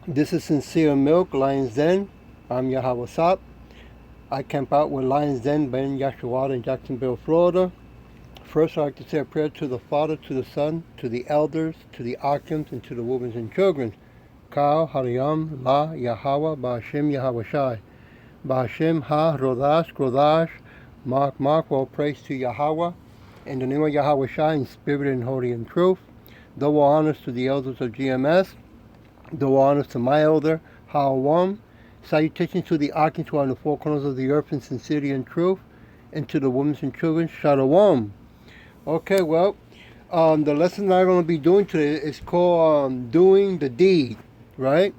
This is Sincere Milk, Lion's Den. I'm Yahweh Sop. I camp out with Lion's Den, Ben Yashua in Jacksonville, Florida. First, I'd like to say a prayer to the Father, to the Son, to the elders, to the archons, and to the women and children. Kal, Hariyam, La, Yahweh, Ba'ashem, Yahweh Shai. Ba'ashem, Ha, Rodash, Grodash, Mark, all praise to Yahweh. In the name of Yahweh Shai, in spirit and holy and truth. Double honors to the elders of GMS. Double honors to my elder, Hawam. Salutations to the archons who are in the four corners of the earth in sincerity and truth. And to the women and children, Shalom. Okay, well, the lesson I'm going to be doing today is called Doing the Deed, right?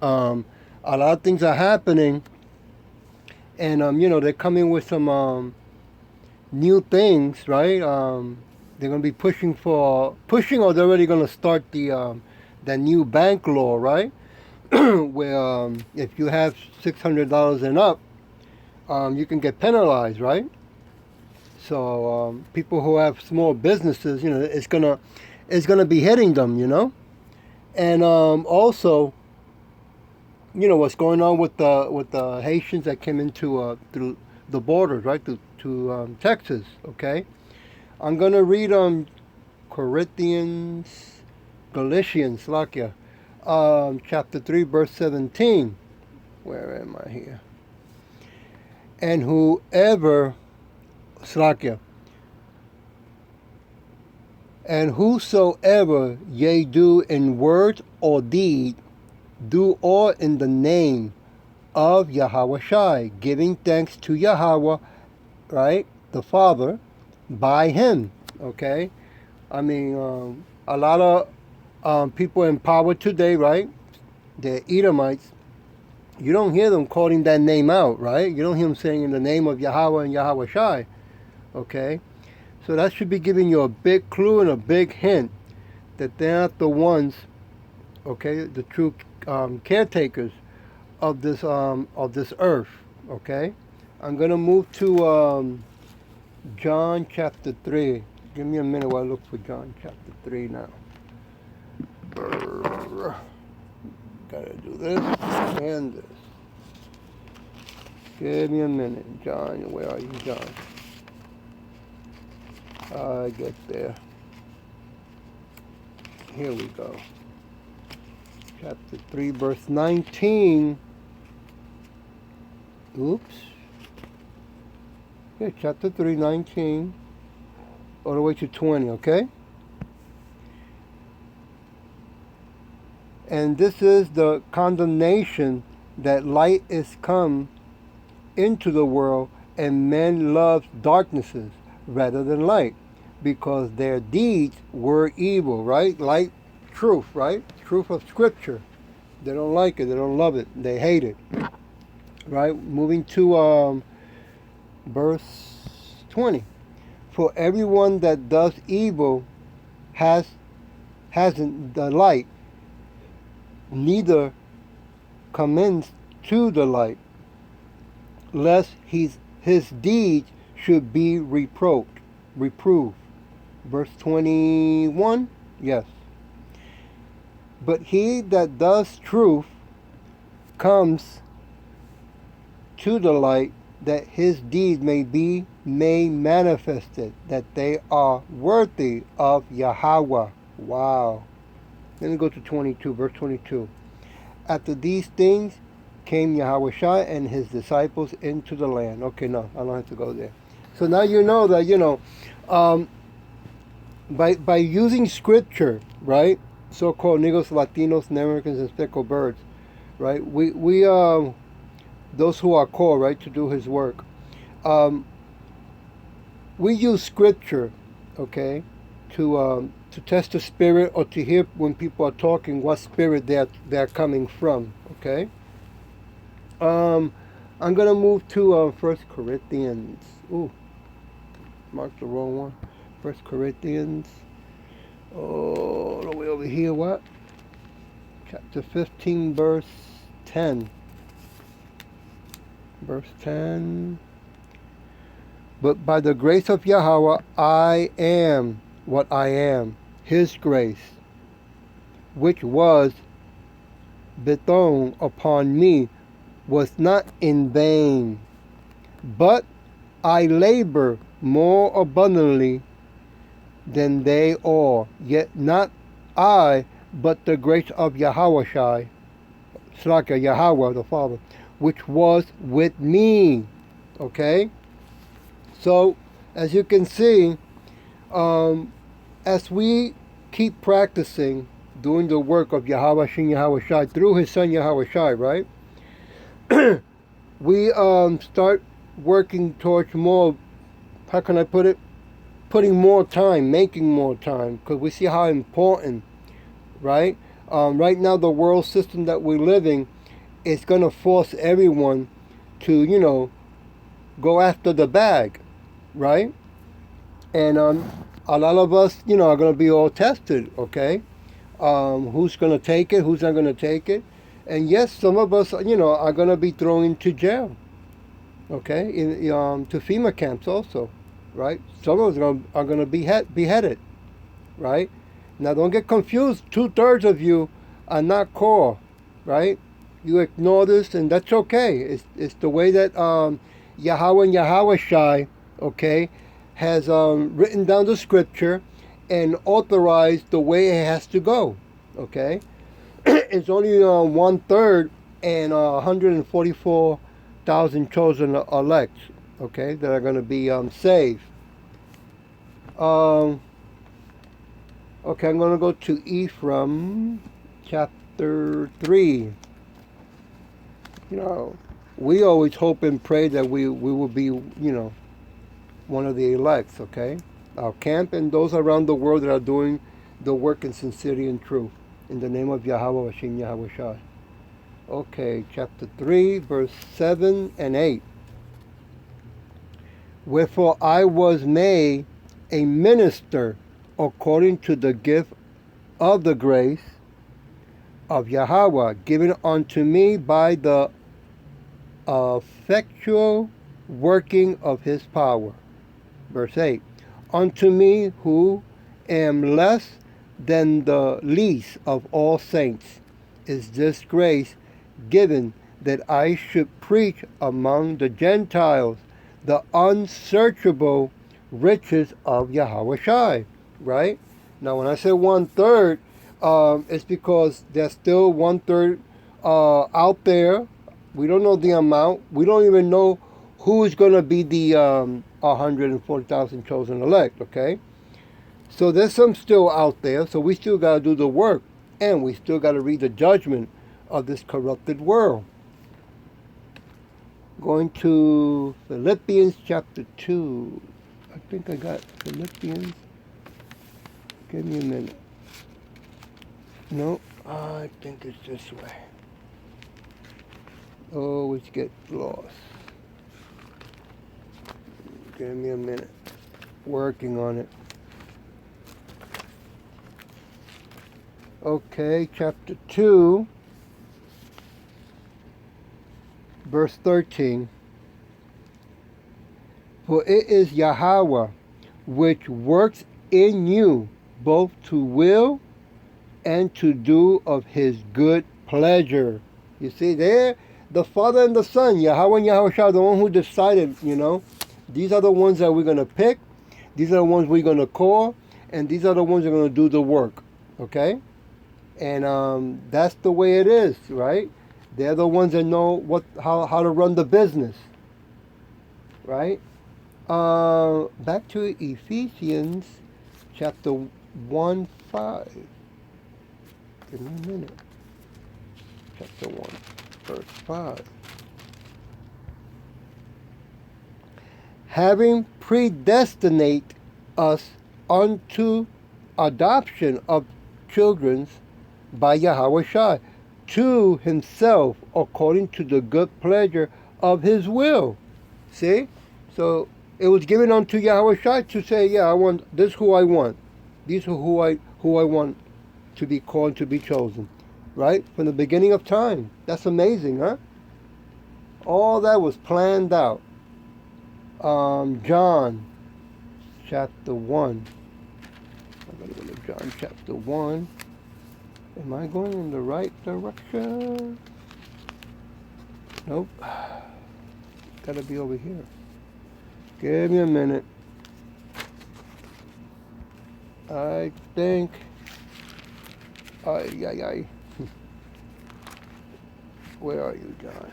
A lot of things are happening, and, they're coming with some new things, right? They're going to be pushing, or they're already going to start that new bank law, right? Where if you have $600 and up, you can get penalized, right? So people who have small businesses, it's gonna be hitting them, And also, what's going on with the Haitians that came into through the borders, right, to Texas. Okay, I'm gonna read Corinthians, Galatians, Slakia, chapter 3, verse 17. Where am I here? And whoever, Slakia, and whosoever ye do in word or deed, do all in the name of Yahweh Shai, giving thanks to Yahweh, right, the Father, by Him. Okay, I mean, a lot of people in power today, right? The Edomites. You don't hear them calling that name out, right? You don't hear them saying in the name of Yahweh and Yahweh Shai. Okay, so that should be giving you a big clue and a big hint that they're not the ones, okay, the true caretakers of this earth. Okay, I'm gonna move to John chapter 3. Give me a minute while I look for John chapter 3 now. Gotta do this and this. Give me a minute, John. Where are you, John? I get there. Here we go. Chapter 3, verse 19. Oops. Yeah, chapter 3, 19. All the way to 20, okay? And this is the condemnation that light is come into the world, and men love darknesses rather than light, because their deeds were evil, right? Light, truth, right? Truth of Scripture. They don't like it. They don't love it. They hate it, right? Moving to verse 20. For everyone that does evil hasn't the light, neither commends to the light, lest his deeds should be reproved. Verse 21, yes. But he that does truth comes to the light, that his deeds may be made manifested, that they are worthy of Yahweh. Wow. Let me go to 22, verse 22. After these things came Yahweh Shai and his disciples into the land. Okay, no, I don't have to go there. So now you know that, by using Scripture, right, so-called Negros, Latinos, and Americans, and speckled birds, right, we those who are called, right, to do His work, we use Scripture, okay, to test the spirit, or to hear when people are talking what spirit they're coming from. Okay. I'm gonna move to 1 Corinthians. Ooh, marked the wrong one. 1 Corinthians. Oh, all the way over here. What? Chapter 15, verse 10. Verse 10. But by the grace of Yahweh, I am what I am. His grace, which was bestowed upon me was not in vain, but I labor more abundantly than they all. Yet not I, but the grace of Yahushai, Slaka Yahweh the Father, which was with me. Okay? So, as you can see, as we keep practicing doing the work of Yahweh Shin Yahweh Shai through his son Yahweh Shai, right? We start working towards more, how can I put it? Putting more time, making more time, because we see how important, right? Right now, the world system that we're living is going to force everyone to, go after the bag, right? And a lot of us, are going to be all tested, okay? Who's going to take it, who's not going to take it. And yes, some of us, are going to be thrown into jail, okay, to FEMA camps also, right? Some of us are going to be beheaded, right? Now, don't get confused. 2/3 of you are not core, right? You ignore this, and that's okay. It's the way that Yahweh and Yahweh Shai, okay, has written down the scripture and authorized the way it has to go, okay? It's only 1/3 and 144,000 chosen elect, okay, that are going to be saved. Okay, I'm going to go to Ephraim chapter 3. We always hope and pray that we will be, one of the elects, okay? Our camp and those around the world that are doing the work in sincerity and truth. In the name of Yahweh Hashem Yahweh Shai. Okay, chapter 3, verse 7 and 8. Wherefore I was made a minister according to the gift of the grace of Yahweh, given unto me by the effectual working of his power. Verse 8. Unto me who am less than the least of all saints is this grace given, that I should preach among the Gentiles the unsearchable riches of Yahweh Shai. Right? Now when I say 1/3, it's because there's still 1/3 out there. We don't know the amount. We don't even know who's going to be the 140,000 chosen elect, okay? So there's some still out there, so we still got to do the work, and we still got to read the judgment of this corrupted world. Going to Philippians chapter 2. I think I got Philippians. Give me a minute. No, I think it's this way. Always get lost. Give me a minute. Working on it. Okay, chapter 2, verse 13. For it is Yahweh which works in you both to will and to do of his good pleasure. You see there, the Father and the Son, Yahweh and Yahweh Shai, the one who decided, these are the ones that we're going to pick, these are the ones we're going to call, and these are the ones that are going to do the work, okay? And that's the way it is, right? They're the ones that know how to run the business, right? Back to Ephesians chapter 1:5. Give me a minute. Chapter 1, verse 5. Having predestinate us unto adoption of children by Yahweh Shai to himself according to the good pleasure of his will. See? So it was given unto Yahweh Shai to say, yeah, I want this, who I want. These are who I want to be called, to be chosen. Right? From the beginning of time. That's amazing, huh? All that was planned out. John chapter 1. I'm going to go to John chapter 1. Am I going in the right direction? Nope. Gotta be over here. Give me a minute. I think. Ay, ay, ay. Where are you, John?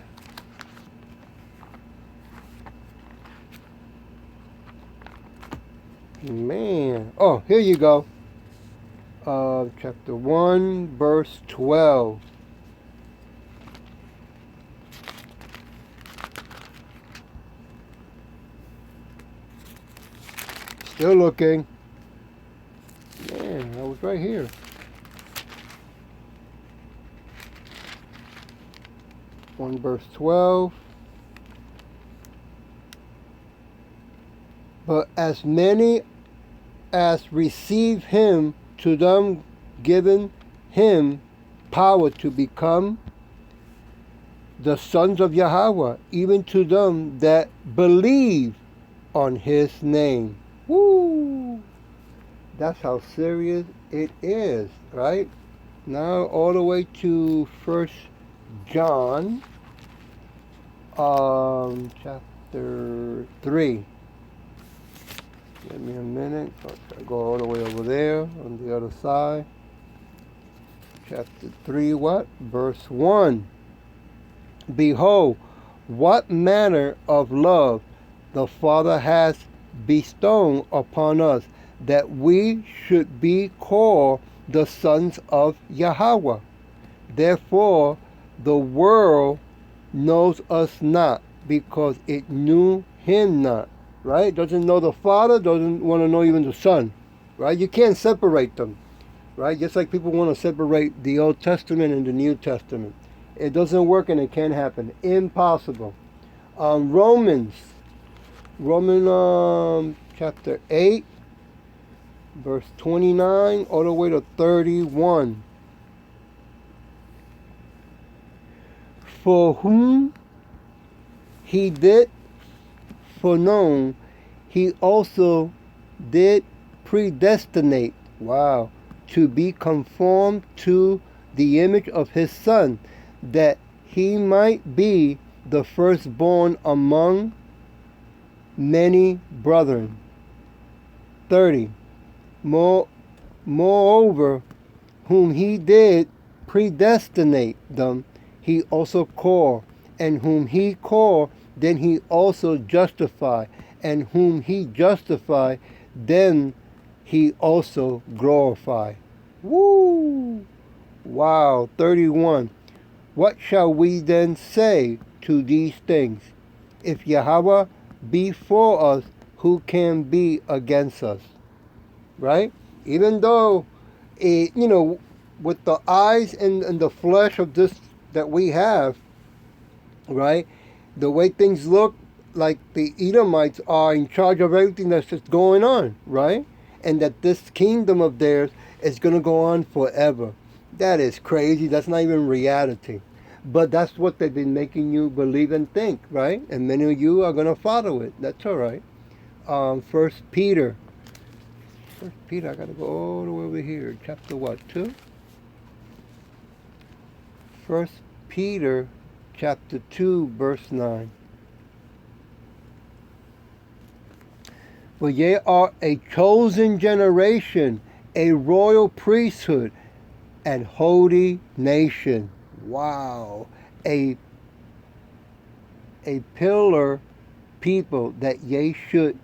Man. Oh, here you go. Chapter 1, verse 12. Still looking. Man, I was right here. One verse 12. But as many as receive him, to them given him power to become the sons of Yahweh, even to them that believe on his name. Woo! That's how serious it is, right? Now all the way to 1 John, chapter 3. Give me a minute. I'll go all the way over there on the other side. Chapter 3, what? Verse 1. Behold, what manner of love the Father has bestowed upon us, that we should be called the sons of Yahweh. Therefore, the world knows us not, because it knew him not. Right? Doesn't know the Father, doesn't want to know even the Son. Right? You can't separate them. Right? Just like people want to separate the Old Testament and the New Testament. It doesn't work and it can't happen. Impossible. Romans chapter 8, verse 29, all the way to 31. For whom he did foreknow, he also did predestinate, wow, to be conformed to the image of his Son, that he might be the firstborn among many brethren. 30. Moreover, whom he did predestinate them, he also called, and whom he called, then he also justified, and whom he justified, then he also glorified. Woo! Wow. 31. What shall we then say to these things? If Yahweh be for us, who can be against us? Right? Even though, with the eyes and the flesh of this that we have, right? The way things look, like the Edomites are in charge of everything that's just going on, right? And that this kingdom of theirs is going to go on forever. That is crazy. That's not even reality. But that's what they've been making you believe and think, right? And many of you are going to follow it. That's all right. First Peter, I got to go all the way over here. Chapter what, 2? First Peter, chapter 2, verse 9. For ye are a chosen generation, a royal priesthood, and holy nation. Wow. A pillar people, that ye should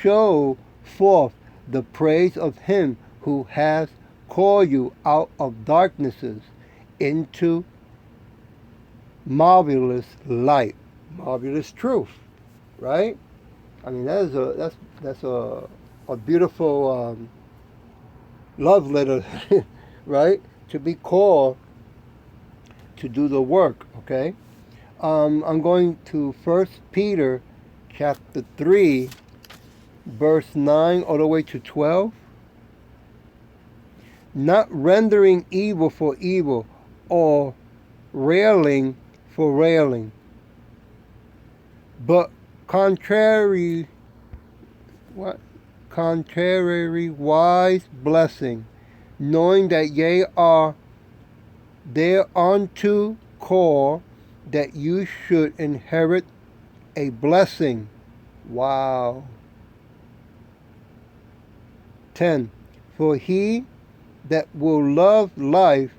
show forth the praise of him who has called you out of darknesses into marvelous light, marvelous truth, right? I mean, that's a beautiful love letter, right? To be called to do the work. Okay, I'm going to 1 Peter, chapter 3, verse 9 all the way to 12. Not rendering evil for evil, or railing for railing, but contrary wise blessing, knowing that ye are thereunto call, that you should inherit a blessing. Wow. 10. For he that will love life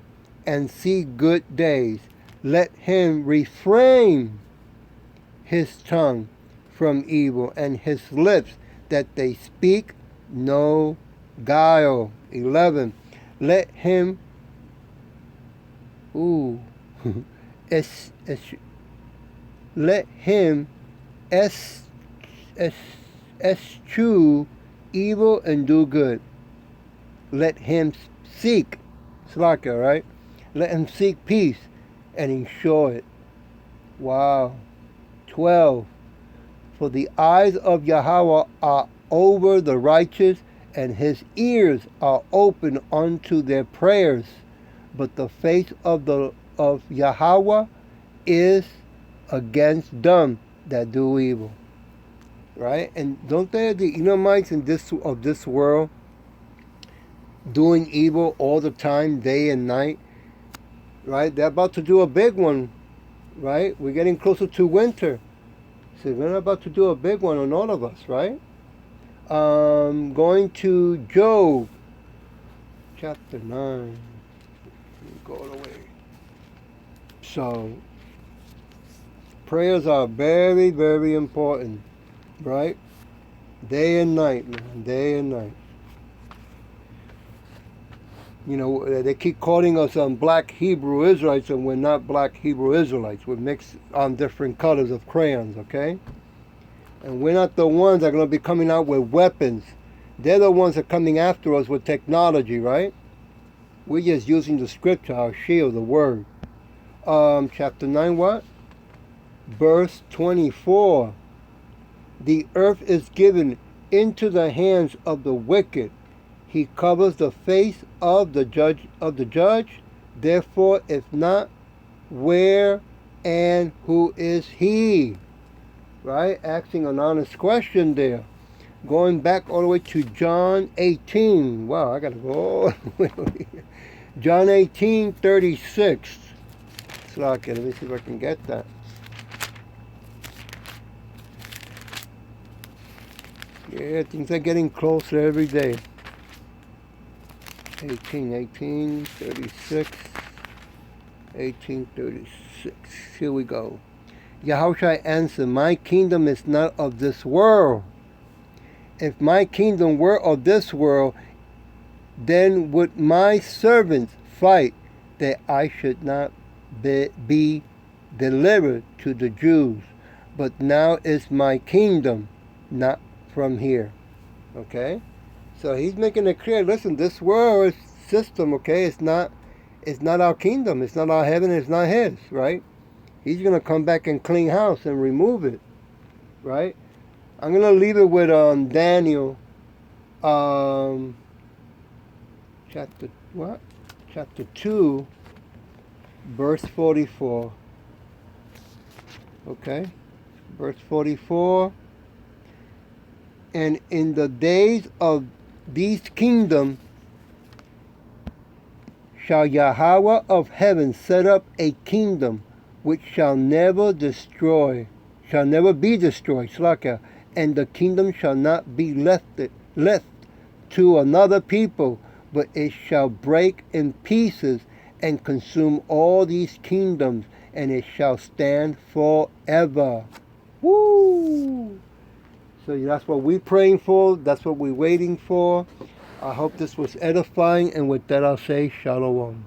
and see good days, let him refrain his tongue from evil, and his lips that they speak no guile. 11. Let him es, es, let him eschew evil and do good. Let him seek Slaka, right? Let him seek peace and ensure it. Wow. 12. For the eyes of Yahweh are over the righteous, and his ears are open unto their prayers. But the face of Yahweh is against them that do evil. Right? And don't they, the Edomites of this world, doing evil all the time, day and night? Right? They're about to do a big one. Right? We're getting closer to winter. So they're about to do a big one on all of us, right? Going to Job, chapter 9. Go all the way. So, prayers are very, very important, right? Day and night, man. Day and night. You know, they keep calling us black Hebrew Israelites, and we're not black Hebrew Israelites. We're mixed on different colors of crayons, okay? And we're not the ones that are going to be coming out with weapons. They're the ones that are coming after us with technology, right? We're just using the scripture, our shield, the word. Chapter 9, what? Verse 24. The earth is given into the hands of the wicked. He covers the face of the judge. Therefore, if not, where and who is he? Right? Asking an honest question there. Going back all the way to John 18. Wow, I got to go all the way over here. John 18:36. Okay, let me see if I can get that. Yeah, things are getting closer every day. 18:36. 18:36. Here we go. Yahushua answered, my kingdom is not of this world. If my kingdom were of this world, then would my servants fight that I should not be delivered to the Jews. But now is my kingdom not from here. Okay? So he's making it clear, listen, this world system, okay, it's not our kingdom, it's not our heaven, it's not his, right? He's going to come back and clean house and remove it, right? I'm going to leave it with Daniel, chapter 2, verse 44. Okay? Verse 44. And in the days of these kingdoms shall Yahweh of heaven set up a kingdom which shall never be destroyed, Slaka, and the kingdom shall not be left to another people, but it shall break in pieces and consume all these kingdoms, and it shall stand forever. Woo! So that's what we're praying for. That's what we're waiting for. I hope this was edifying, and with that I'll say Shalom.